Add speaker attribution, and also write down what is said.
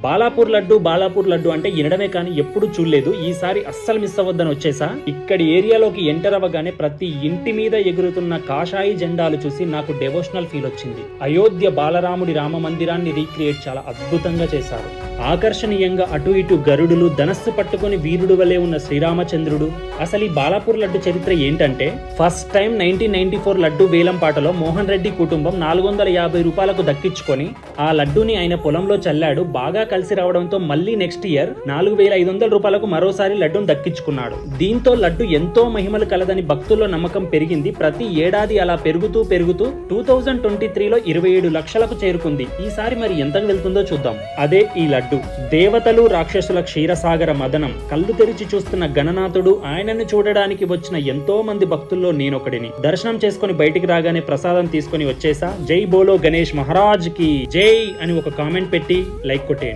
Speaker 1: బాలాపూర్ లడ్డు అంటే వినడమే కానీ ఎప్పుడు చూడలేదు. ఈసారి అస్సలు మిస్ అవ్వద్దని వచ్చేసా. ఇక్కడి ఏరియాలోకి ఎంటర్ అవ్వగానే ప్రతి ఇంటి మీద ఎగురుతున్న కాషాయి జెండాలు చూసి నాకు డెవోషనల్ ఫీల్ వచ్చింది. అయోధ్య బాలరాముడి రామ మందిరాన్ని రీక్రియేట్ చాలా అద్భుతంగా చేశారు. ఆకర్షణీయంగా అటు ఇటు గరుడులు, ధనస్సు పట్టుకుని వీరుడు వలె ఉన్న శ్రీరామచంద్రుడు. అసలు ఈ బాలాపూర్ లడ్డు చరిత్ర ఏంటంటే, ఫస్ట్ టైం 1994 లడ్డు వేలం పాటలో మోహన్ రెడ్డి కుటుంబం 450 రూపాయలకు దక్కించుకొని ఆ లడ్డూని ఆయన పొలంలో చల్లాడు. బాగా కలిసి రావడంతో మళ్ళీ నెక్స్ట్ ఇయర్ 4500 రూపాయలకు మరోసారి లడ్డూను దక్కించుకున్నాడు. దీంతో లడ్డు ఎంతో మహిమలు కలదని భక్తుల్లో నమ్మకం పెరిగింది. ప్రతి ఏడాది అలా పెరుగుతూ 2023లో 27 లక్షలకు చేరుకుంది. ఈసారి మరి ఎంతకు వెళ్తుందో చూద్దాం. అదే ఈ లడ్డు. దేవతలు రాక్షసుల క్షీరసాగర మదనం. కళ్ళు తెరిచి చూస్తున్న గణనాథుడు. ఆయనను చూడడానికి వచ్చిన ఎంతో మంది భక్తుల్లో నేనొకడిని. దర్శనం చేసుకుని బయటికి రాగానే ప్రసాదం తీసుకుని వచ్చేసా. జై బోలో గణేష్ మహారాజ్ కి జై అని ఒక కామెంట్ పెట్టి లైక్ కొట్టేయండి.